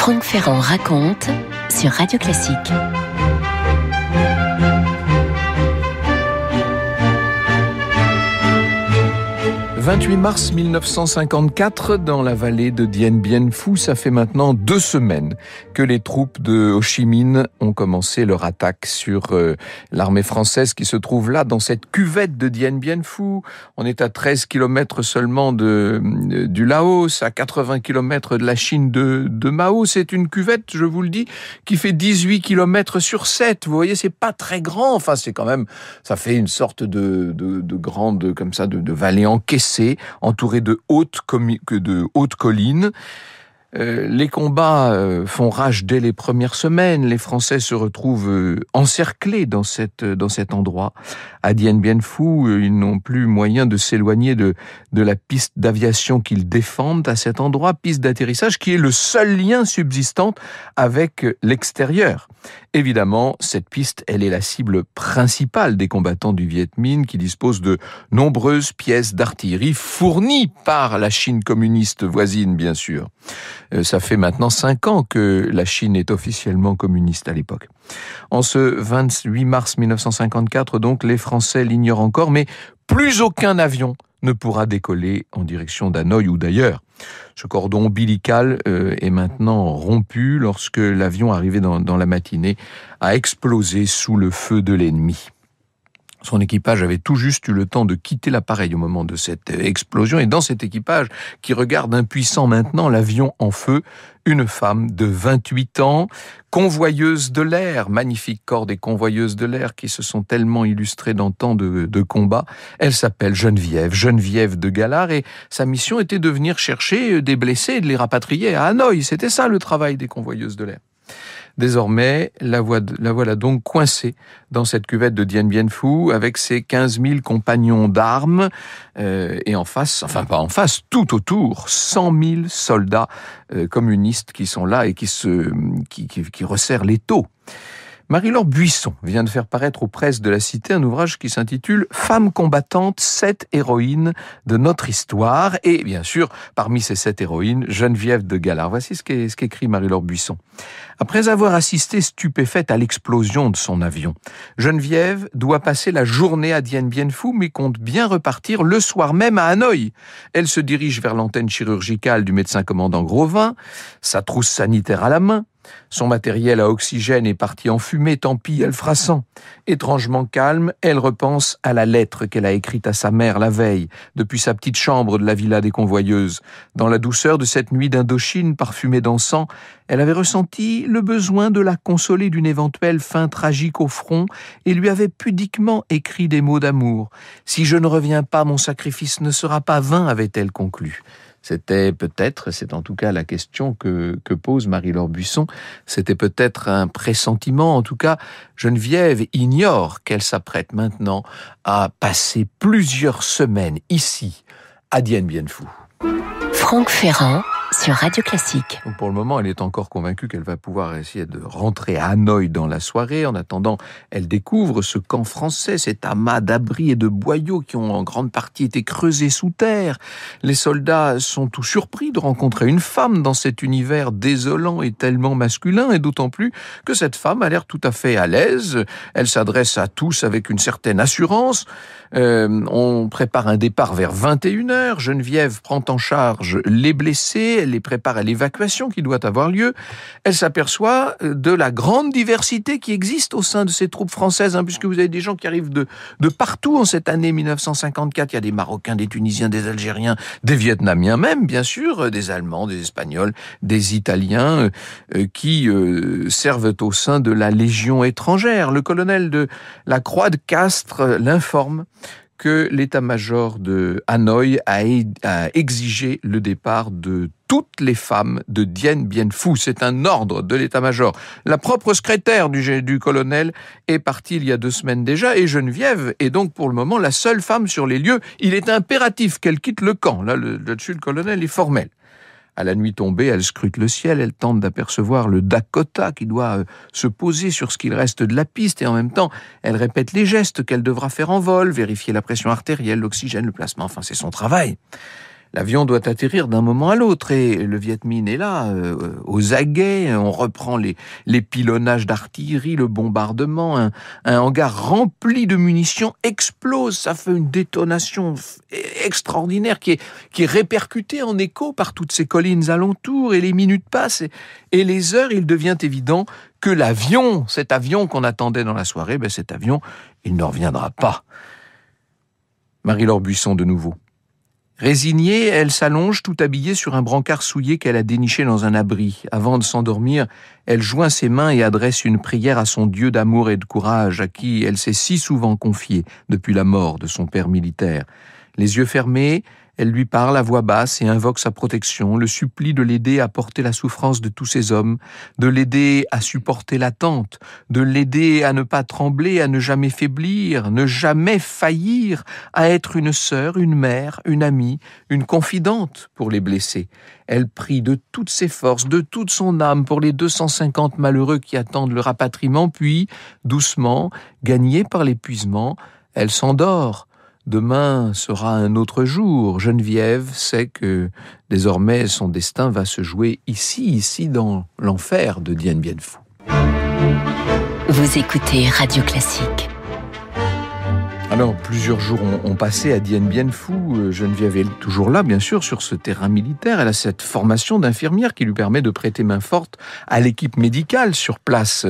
Franck Ferrand raconte sur Radio Classique. « 28 mars 1954, dans la vallée de Dien Bien Phu, ça fait maintenant 2 semaines que les troupes de Ho Chi Minh ont commencé leur attaque sur l'armée française qui se trouve là, dans cette cuvette de Dien Bien Phu. On est à 13 km seulement du Laos, à 80 km de la Chine de Mao. C'est une cuvette, je vous le dis, qui fait 18 km sur 7. Vous voyez, c'est pas très grand. Enfin, c'est quand même, ça fait une sorte de grande, comme ça, de vallée encaissée, entouré de hautes collines. Les combats font rage dès les premières semaines. Les Français se retrouvent encerclés dans cet endroit. À Dien Bien Phu, ils n'ont plus moyen de s'éloigner de la piste d'aviation qu'ils défendent à cet endroit, piste d'atterrissage qui est le seul lien subsistant avec l'extérieur. Évidemment, cette piste, elle est la cible principale des combattants du Viet Minh qui disposent de nombreuses pièces d'artillerie fournies par la Chine communiste voisine, bien sûr. Ça fait maintenant 5 ans que la Chine est officiellement communiste à l'époque. En ce 28 mars 1954, donc, les Français l'ignorent encore, mais plus aucun avion ne pourra décoller en direction d'Hanoï ou d'ailleurs. Ce cordon ombilical est maintenant rompu lorsque l'avion arrivé dans la matinée a explosé sous le feu de l'ennemi. Son équipage avait tout juste eu le temps de quitter l'appareil au moment de cette explosion. Et dans cet équipage, qui regarde impuissant maintenant l'avion en feu, une femme de 28 ans, convoyeuse de l'air, magnifique corps des convoyeuses de l'air qui se sont tellement illustrées dans tant de combats. Elle s'appelle Geneviève de Galard, et sa mission était de venir chercher des blessés et de les rapatrier à Hanoï. C'était ça le travail des convoyeuses de l'air. Désormais, la voilà donc coincée dans cette cuvette de Dien Bien Phu avec ses 15 000 compagnons d'armes et en face, enfin pas en face, tout autour, 100 000 soldats communistes qui sont là et qui resserrent l'étau. Marie-Laure Buisson vient de faire paraître aux presses de la Cité un ouvrage qui s'intitule « Femmes combattantes, 7 héroïnes de notre histoire ». Et bien sûr, parmi ces 7 héroïnes, Geneviève de Galard. Voici ce qu'écrit Marie-Laure Buisson. Après avoir assisté stupéfaite à l'explosion de son avion, Geneviève doit passer la journée à Dien Bien Phu, mais compte bien repartir le soir même à Hanoï. Elle se dirige vers l'antenne chirurgicale du médecin commandant Grovin, sa trousse sanitaire à la main. Son matériel à oxygène est parti en fumée, tant pis, elle fera sans. Étrangement calme, elle repense à la lettre qu'elle a écrite à sa mère la veille, depuis sa petite chambre de la villa des Convoyeuses. Dans la douceur de cette nuit d'Indochine parfumée d'encens, elle avait ressenti le besoin de la consoler d'une éventuelle fin tragique au front et lui avait pudiquement écrit des mots d'amour. « Si je ne reviens pas, mon sacrifice ne sera pas vain », avait-elle conclu. C'était peut-être, c'est en tout cas la question que pose Marie-Laure Buisson, c'était peut-être un pressentiment. En tout cas, Geneviève ignore qu'elle s'apprête maintenant à passer plusieurs semaines ici, à Dien Bien Phu. Franck Ferrand sur Radio Classique. Donc pour le moment, elle est encore convaincue qu'elle va pouvoir essayer de rentrer à Hanoï dans la soirée. En attendant, elle découvre ce camp français, cet amas d'abris et de boyaux qui ont en grande partie été creusés sous terre. Les soldats sont tout surpris de rencontrer une femme dans cet univers désolant et tellement masculin, et d'autant plus que cette femme a l'air tout à fait à l'aise. Elle s'adresse à tous avec une certaine assurance. On prépare un départ vers 21h. Geneviève prend en charge les blessés, elle les prépare à l'évacuation qui doit avoir lieu. Elle s'aperçoit de la grande diversité qui existe au sein de ces troupes françaises, puisque vous avez des gens qui arrivent de partout en cette année 1954. Il y a des Marocains, des Tunisiens, des Algériens, des Vietnamiens même, bien sûr, des Allemands, des Espagnols, des Italiens qui servent au sein de la Légion étrangère. Le colonel de la Croix de Castres l'informe que l'état-major de Hanoï a exigé le départ de toutes les femmes de Dien Bien Phu. C'est un ordre de l'état-major. La propre secrétaire du colonel est partie il y a 2 semaines déjà, et Geneviève est donc pour le moment la seule femme sur les lieux. Il est impératif qu'elle quitte le camp. Là-dessus, le colonel est formel. À la nuit tombée, elle scrute le ciel, elle tente d'apercevoir le Dakota qui doit se poser sur ce qu'il reste de la piste, et en même temps, elle répète les gestes qu'elle devra faire en vol, vérifier la pression artérielle, l'oxygène, le plasma, enfin c'est son travail. L'avion doit atterrir d'un moment à l'autre et le Viet Minh est là, aux aguets. On reprend les pilonnages d'artillerie, le bombardement. Un hangar rempli de munitions explose. Ça fait une détonation extraordinaire qui est répercutée en écho par toutes ces collines alentours. Et les minutes passent et les heures, il devient évident que l'avion, cet avion qu'on attendait dans la soirée, cet avion, il ne reviendra pas. Marie-Laure Buisson de nouveau. Résignée, elle s'allonge tout habillée sur un brancard souillé qu'elle a déniché dans un abri. Avant de s'endormir, elle joint ses mains et adresse une prière à son Dieu d'amour et de courage, à qui elle s'est si souvent confiée depuis la mort de son père militaire. Les yeux fermés, elle lui parle à voix basse et invoque sa protection, le supplie de l'aider à porter la souffrance de tous ces hommes, de l'aider à supporter l'attente, de l'aider à ne pas trembler, à ne jamais faiblir, ne jamais faillir, à être une sœur, une mère, une amie, une confidente pour les blessés. Elle prie de toutes ses forces, de toute son âme pour les 250 malheureux qui attendent le rapatriement, puis, doucement, gagnée par l'épuisement, elle s'endort. Demain sera un autre jour. Geneviève sait que désormais son destin va se jouer ici dans l'enfer de Dien Bien Phu. Vous écoutez Radio Classique. Alors, plusieurs jours ont passé à Dien Bien Phu. Geneviève est toujours là, bien sûr, sur ce terrain militaire. Elle a cette formation d'infirmière qui lui permet de prêter main forte à l'équipe médicale sur place.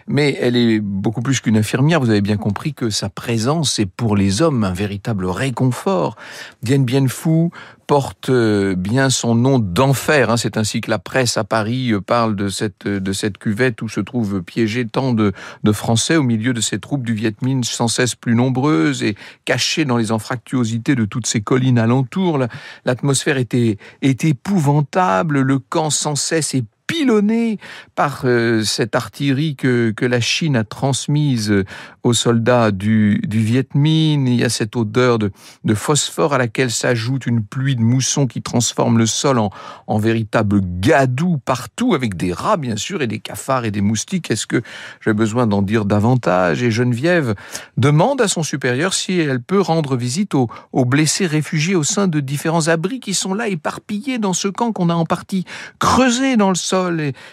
Mais elle est beaucoup plus qu'une infirmière. Vous avez bien compris que sa présence est pour les hommes un véritable réconfort. Dien Bien Phu porte bien son nom d'enfer. C'est ainsi que la presse à Paris parle de cette cuvette où se trouvent piégés tant de Français au milieu de ces troupes du Viet Minh sans cesse plus nombreuses et cachées dans les anfractuosités de toutes ces collines alentours. L'atmosphère était épouvantable, le camp sans cesse est pilonné par cette artillerie que la Chine a transmise aux soldats du Viet Minh. Il y a cette odeur de phosphore à laquelle s'ajoute une pluie de moussons qui transforme le sol en véritable gadou partout, avec des rats bien sûr et des cafards et des moustiques. Est-ce que j'ai besoin d'en dire davantage? Et Geneviève demande à son supérieur si elle peut rendre visite aux blessés réfugiés au sein de différents abris qui sont là éparpillés dans ce camp qu'on a en partie creusé dans le sol.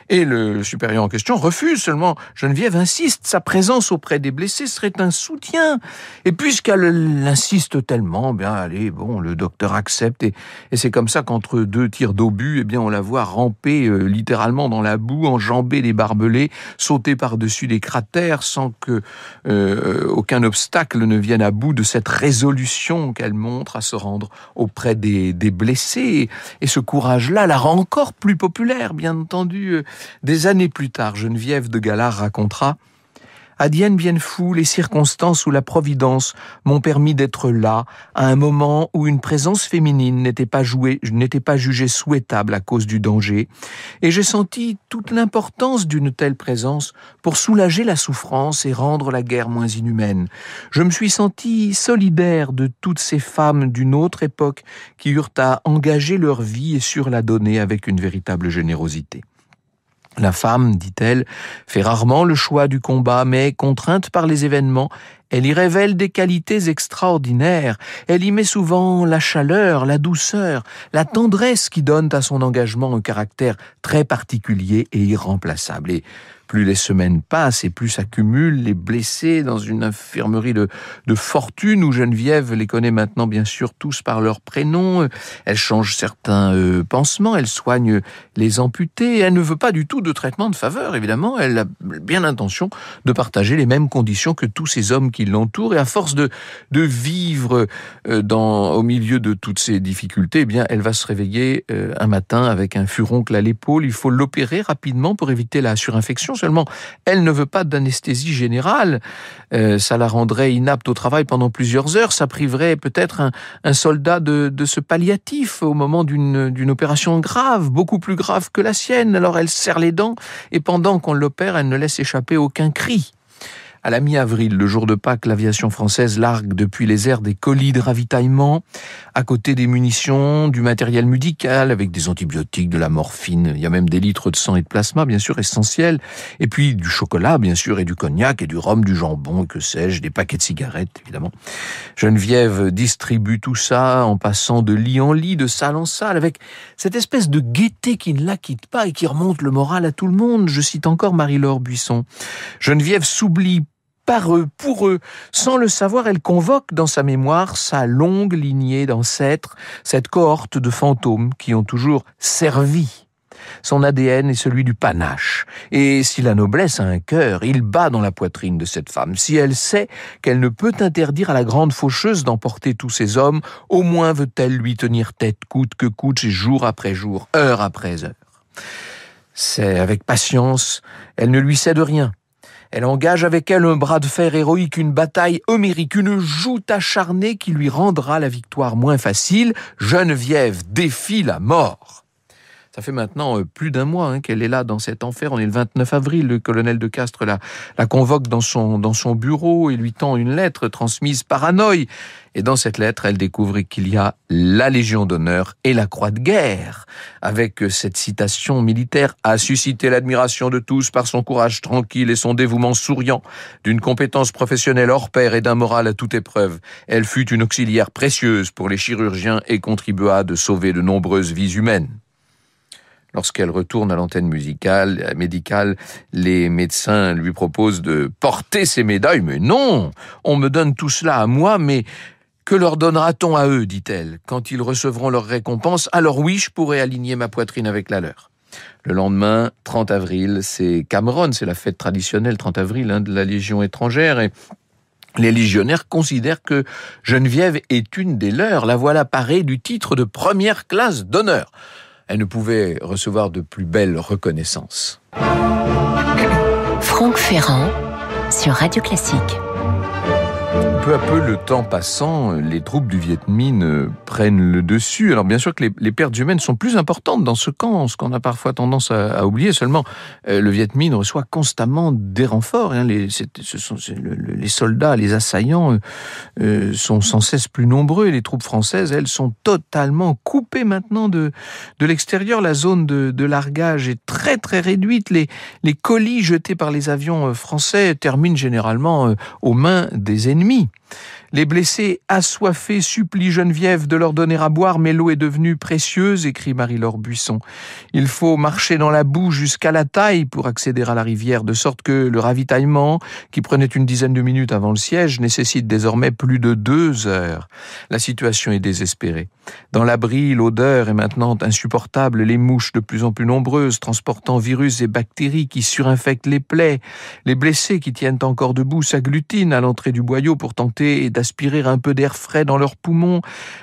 Et le supérieur en question refuse. Seulement Geneviève insiste, sa présence auprès des blessés serait un soutien. Et puisqu'elle insiste tellement, le docteur accepte et c'est comme ça qu'entre deux tirs d'obus, on la voit ramper littéralement dans la boue, enjamber les barbelés, sauter par-dessus les cratères sans que aucun obstacle ne vienne à bout de cette résolution qu'elle montre à se rendre auprès des blessés. Et ce courage-là la rend encore plus populaire, bien entendu. Des années plus tard, Geneviève de Galard racontera: à Dien Bien Phu, les circonstances ou la providence m'ont permis d'être là, à un moment où une présence féminine n'était pas jugée souhaitable à cause du danger, et j'ai senti toute l'importance d'une telle présence pour soulager la souffrance et rendre la guerre moins inhumaine. Je me suis senti solidaire de toutes ces femmes d'une autre époque qui eurent à engager leur vie et sur la donner avec une véritable générosité. La femme, dit-elle, fait rarement le choix du combat, mais contrainte par les événements, elle y révèle des qualités extraordinaires. Elle y met souvent la chaleur, la douceur, la tendresse qui donnent à son engagement un caractère très particulier et irremplaçable. Et plus les semaines passent et plus s'accumulent les blessés dans une infirmerie de fortune où Geneviève les connaît maintenant bien sûr tous par leur prénom. Elle change certains pansements, elle soigne les amputés. Elle ne veut pas du tout de traitement de faveur, évidemment. Elle a bien l'intention de partager les mêmes conditions que tous ces hommes qui l'entourent. Et à force de vivre au milieu de toutes ces difficultés, elle va se réveiller un matin avec un furoncle à l'épaule. Il faut l'opérer rapidement pour éviter la surinfection. Seulement, elle ne veut pas d'anesthésie générale. Ça la rendrait inapte au travail pendant plusieurs heures. Ça priverait peut-être un soldat de ce palliatif au moment d'une opération grave, beaucoup plus grave que la sienne. Alors elle serre les dents et pendant qu'on l'opère, elle ne laisse échapper aucun cri. À la mi-avril, le jour de Pâques, l'aviation française largue depuis les airs des colis de ravitaillement, à côté des munitions, du matériel médical, avec des antibiotiques, de la morphine, il y a même des litres de sang et de plasma, bien sûr, essentiels, et puis du chocolat, bien sûr, et du cognac, et du rhum, du jambon, que sais-je, des paquets de cigarettes, évidemment. Geneviève distribue tout ça en passant de lit en lit, de salle en salle, avec cette espèce de gaieté qui ne la quitte pas et qui remonte le moral à tout le monde. Je cite encore Marie-Laure Buisson. Geneviève s'oublie par eux, pour eux. Sans le savoir, elle convoque dans sa mémoire sa longue lignée d'ancêtres, cette cohorte de fantômes qui ont toujours servi. Son ADN est celui du panache. Et si la noblesse a un cœur, il bat dans la poitrine de cette femme. Si elle sait qu'elle ne peut interdire à la grande faucheuse d'emporter tous ces hommes, au moins veut-elle lui tenir tête coûte que coûte, jour après jour, heure après heure. C'est avec patience, elle ne lui cède rien. Elle engage avec elle un bras de fer héroïque, une bataille homérique, une joute acharnée qui lui rendra la victoire moins facile. Geneviève défie la mort. Ça fait maintenant plus d'un mois qu'elle est là dans cet enfer. On est le 29 avril, le colonel de Castres la convoque dans son bureau et lui tend une lettre transmise par Hanoï. Et dans cette lettre, elle découvre qu'il y a la Légion d'honneur et la Croix de guerre. Avec cette citation militaire, a suscité l'admiration de tous par son courage tranquille et son dévouement souriant, d'une compétence professionnelle hors pair et d'un moral à toute épreuve. Elle fut une auxiliaire précieuse pour les chirurgiens et contribua de sauver de nombreuses vies humaines. Lorsqu'elle retourne à l'antenne médicale, les médecins lui proposent de porter ses médailles. Mais non, on me donne tout cela à moi, mais que leur donnera-t-on à eux, dit-elle. Quand ils recevront leur récompense, alors oui, je pourrai aligner ma poitrine avec la leur. Le lendemain, 30 avril, c'est Cameron, c'est la fête traditionnelle 30 avril de la Légion étrangère, et les légionnaires considèrent que Geneviève est une des leurs. La voilà parée du titre de première classe d'honneur. Elle ne pouvait recevoir de plus belle reconnaissance. Franck Ferrand sur Radio Classique. Peu à peu, le temps passant, les troupes du Viet Minh prennent le dessus. Alors bien sûr que les pertes humaines sont plus importantes dans ce camp, ce qu'on a parfois tendance à oublier. Seulement, le Viet Minh reçoit constamment des renforts. Les soldats, les assaillants sont sans cesse plus nombreux. Et les troupes françaises, elles, sont totalement coupées maintenant de l'extérieur. La zone de largage est très très réduite. Les colis jetés par les avions français terminent généralement aux mains des ennemis. Les blessés assoiffés supplient Geneviève de leur donner à boire, mais l'eau est devenue précieuse, écrit Marie-Laure Buisson. Il faut marcher dans la boue jusqu'à la taille pour accéder à la rivière, de sorte que le ravitaillement, qui prenait une dizaine de minutes avant le siège, nécessite désormais plus de 2 heures. La situation est désespérée. Dans l'abri, l'odeur est maintenant insupportable, les mouches de plus en plus nombreuses, transportant virus et bactéries qui surinfectent les plaies. Les blessés qui tiennent encore debout s'agglutinent à l'entrée du boyau pour tenter d'aspirer un peu d'air frais dans leurs poumons.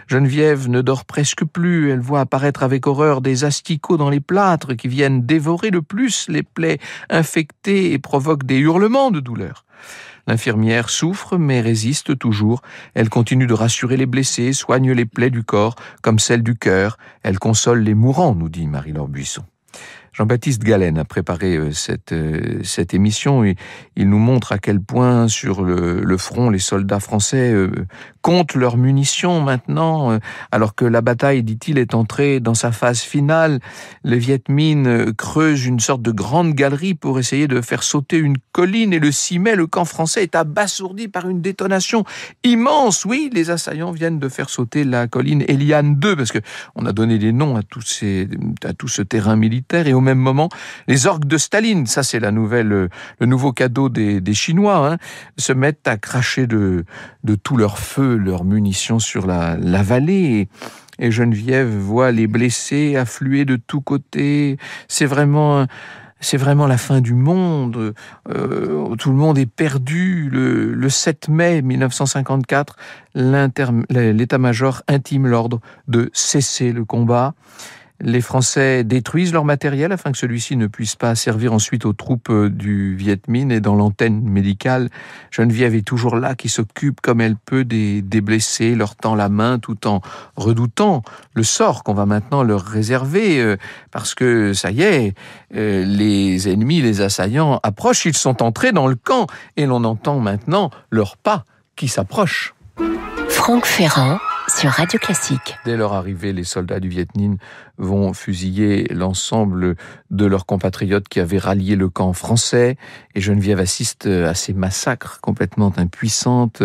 Geneviève ne dort presque plus. Elle voit apparaître avec horreur des asticots dans les plâtres qui viennent dévorer le plus les plaies infectées et provoquent des hurlements de douleur. L'infirmière souffre mais résiste toujours. Elle continue de rassurer les blessés, soigne les plaies du corps comme celles du cœur. Elle console les mourants, nous dit Marie-Laure Buisson. Jean-Baptiste Galen a préparé cette émission et il nous montre à quel point sur le front les soldats français comptent leurs munitions maintenant, alors que la bataille, dit-il, est entrée dans sa phase finale. Le Viet Minh creuse une sorte de grande galerie pour essayer de faire sauter une colline et le 6 mai, le camp français est abasourdi par une détonation immense. Oui, les assaillants viennent de faire sauter la colline Eliane 2 parce que on a donné des noms à tout ce terrain militaire et au même moment, les orques de Staline, ça c'est le nouveau cadeau des Chinois, se mettent à cracher de tout leur feu, leurs munitions sur la vallée et Geneviève voit les blessés affluer de tous côtés. C'est vraiment la fin du monde. Tout le monde est perdu. Le 7 mai 1954, l'état-major intime l'ordre de cesser le combat. Les Français détruisent leur matériel afin que celui-ci ne puisse pas servir ensuite aux troupes du Viet Minh. Et dans l'antenne médicale, Geneviève est toujours là, qui s'occupe comme elle peut des blessés, leur tend la main tout en redoutant le sort qu'on va maintenant leur réserver. Parce que ça y est, les ennemis, les assaillants approchent, ils sont entrés dans le camp et l'on entend maintenant leurs pas qui s'approchent. Franck Ferrand sur Radio Classique. Dès leur arrivée, les soldats du Viet Minh vont fusiller l'ensemble de leurs compatriotes qui avaient rallié le camp français. Et Geneviève assiste à ces massacres complètement impuissantes.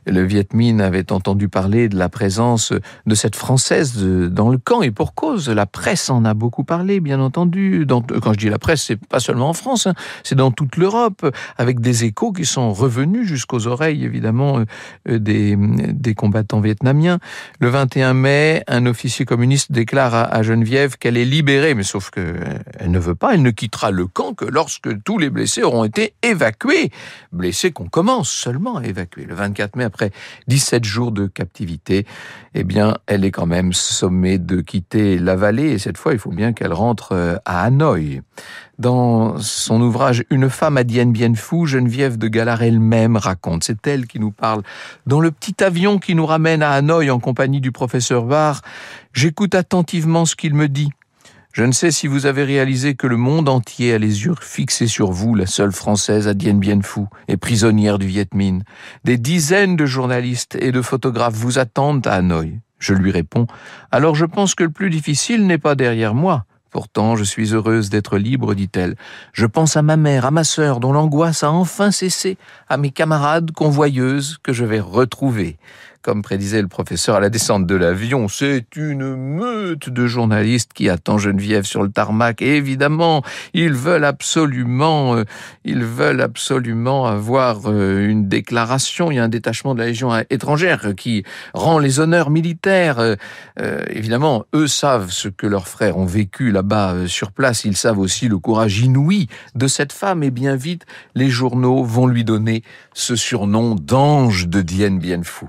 Le Viet Minh avait entendu parler de la présence de cette Française dans le camp. Et pour cause, la presse en a beaucoup parlé, bien entendu. Quand je dis la presse, c'est pas seulement en France, c'est dans toute l'Europe, avec des échos qui sont revenus jusqu'aux oreilles, évidemment, des combattants vietnamiens. Le 21 mai, un officier communiste déclare à Geneviève qu'elle est libérée, mais sauf qu'elle ne veut pas, elle ne quittera le camp que lorsque tous les blessés auront été évacués. Blessés qu'on commence seulement à évacuer. Le 24 mai, après 17 jours de captivité, eh bien, elle est quand même sommée de quitter la vallée, et cette fois, il faut bien qu'elle rentre à Hanoï. Dans son ouvrage « Une femme à Dien Bien Phu », Geneviève de Galard elle-même raconte. C'est elle qui nous parle. Dans le petit avion qui nous ramène à Hanoï en compagnie du professeur Barr, j'écoute attentivement ce qu'il me dit. Je ne sais si vous avez réalisé que le monde entier a les yeux fixés sur vous, la seule Française à Dien Bien Phu et prisonnière du Viet Minh. Des dizaines de journalistes et de photographes vous attendent à Hanoï. Je lui réponds, alors je pense que le plus difficile n'est pas derrière moi. Pourtant, je suis heureuse d'être libre, dit-elle. Je pense à ma mère, à ma sœur, dont l'angoisse a enfin cessé, à mes camarades convoyeuses que je vais retrouver. Comme prédisait le professeur à la descente de l'avion, c'est une meute de journalistes qui attend Geneviève sur le tarmac. Et évidemment, ils veulent absolument avoir une déclaration. Il y a un détachement de la Légion étrangère qui rend les honneurs militaires. Évidemment, eux savent ce que leurs frères ont vécu là-bas sur place. Ils savent aussi le courage inouï de cette femme. Et bien vite, les journaux vont lui donner ce surnom d'ange de Dien Bien Phu.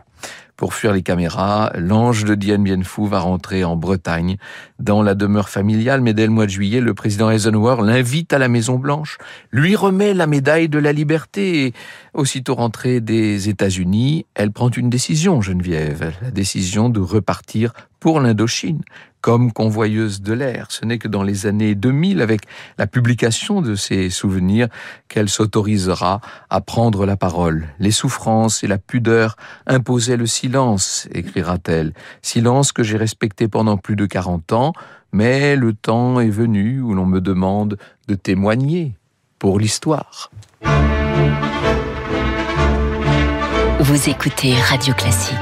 Pour fuir les caméras, l'ange de Dien Bien Phu va rentrer en Bretagne, dans la demeure familiale, mais dès le mois de juillet, le président Eisenhower l'invite à la Maison-Blanche, lui remet la médaille de la liberté, et aussitôt rentrée des États-Unis, elle prend une décision, Geneviève, la décision de repartir pour l'Indochine, comme convoyeuse de l'air. Ce n'est que dans les années 2000, avec la publication de ses souvenirs, qu'elle s'autorisera à prendre la parole. Les souffrances et la pudeur imposaient le silence, écrira-t-elle. Silence que j'ai respecté pendant plus de 40 ans, mais le temps est venu où l'on me demande de témoigner pour l'histoire. Vous écoutez Radio Classique.